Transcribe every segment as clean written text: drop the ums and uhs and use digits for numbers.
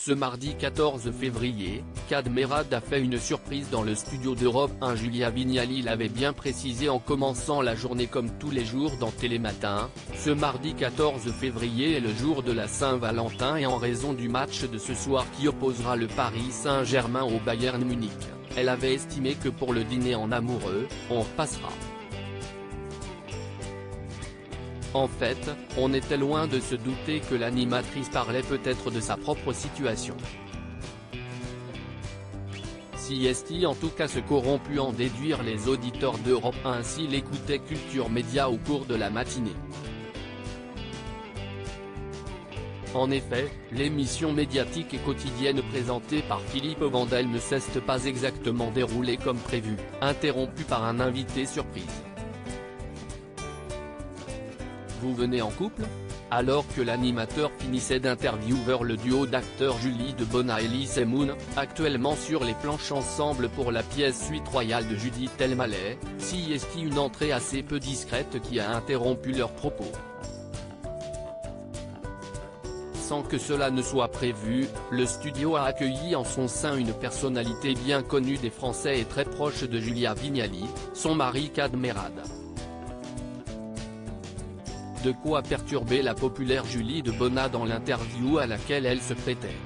Ce mardi 14 février, Kad Merad a fait une surprise dans le studio d'Europe 1. Julia Vignali l'avait bien précisé en commençant la journée comme tous les jours dans Télématin. Ce mardi 14 février est le jour de la Saint-Valentin et en raison du match de ce soir qui opposera le Paris Saint-Germain au Bayern Munich, elle avait estimé que pour le dîner en amoureux, on passera. En fait, on était loin de se douter que l'animatrice parlait peut-être de sa propre situation. Si est en tout cas ce qu'auront pu en déduire les auditeurs d'Europe 1 s'ils écoutaient Culture Média au cours de la matinée. En effet, l'émission médiatique et quotidienne présentée par Philippe Vandel ne s'est pas exactement déroulée comme prévu, interrompue par un invité surprise. Vous venez en couple ? Alors que l'animateur finissait d'interviewer le duo d'acteurs Julie Debona et Elise Moon, actuellement sur les planches ensemble pour la pièce Suite royale de Judith Elmaleh, si est une entrée assez peu discrète qui a interrompu leurs propos. Sans que cela ne soit prévu, le studio a accueilli en son sein une personnalité bien connue des Français et très proche de Julia Vignali, son mari Kad Merad. De quoi perturber la populaire Julie Debona dans l'interview à laquelle elle se prêtait.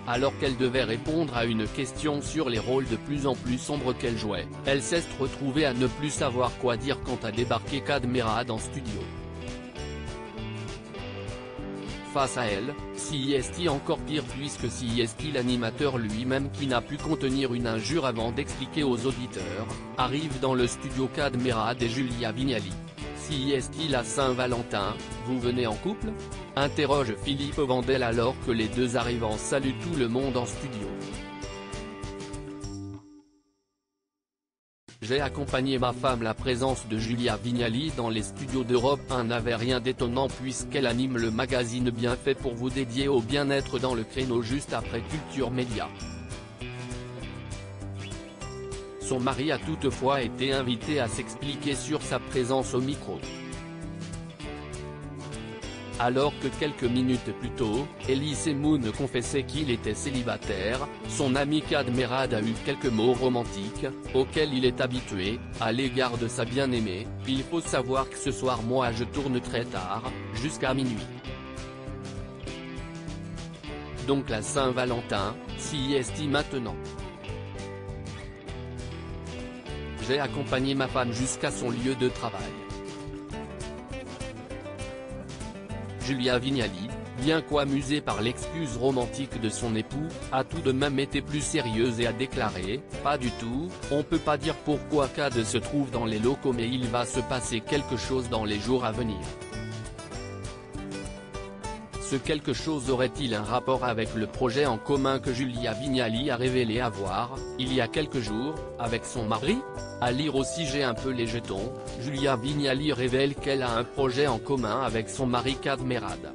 Alors qu'elle devait répondre à une question sur les rôles de plus en plus sombres qu'elle jouait, elle s'est retrouvée à ne plus savoir quoi dire quand a débarqué Kad Merad en studio. Face à elle, si est encore pire puisque si est l'animateur lui-même qui n'a pu contenir une injure avant d'expliquer aux auditeurs, arrive dans le studio Kad Merad et Julia Vignali. Si est la Saint-Valentin, vous venez en couple ? Interroge Philippe Vandel alors que les deux arrivants saluent tout le monde en studio. J'ai accompagné ma femme. La présence de Julia Vignali dans les studios d'Europe 1 n'avait rien d'étonnant puisqu'elle anime le magazine Bien fait pour vous dédié au bien-être dans le créneau juste après Culture Média. Son mari a toutefois été invité à s'expliquer sur sa présence au micro. Alors que quelques minutes plus tôt, Elise Moon confessait qu'il était célibataire, son ami Kad Merad a eu quelques mots romantiques, auxquels il est habitué, à l'égard de sa bien-aimée. Il faut savoir que ce soir moi je tourne très tard, jusqu'à minuit. Donc la Saint-Valentin, si est maintenant. J'ai accompagné ma femme jusqu'à son lieu de travail. Julia Vignali, bien qu'amusée par l'excuse romantique de son époux, a tout de même été plus sérieuse et a déclaré « Pas du tout, on peut pas dire pourquoi Kad se trouve dans les locaux mais il va se passer quelque chose dans les jours à venir. » Ce quelque chose aurait-il un rapport avec le projet en commun que Julia Vignali a révélé avoir, il y a quelques jours, avec son mari ? À lire aussi J'ai un peu les jetons, Julia Vignali révèle qu'elle a un projet en commun avec son mari Kad Merad.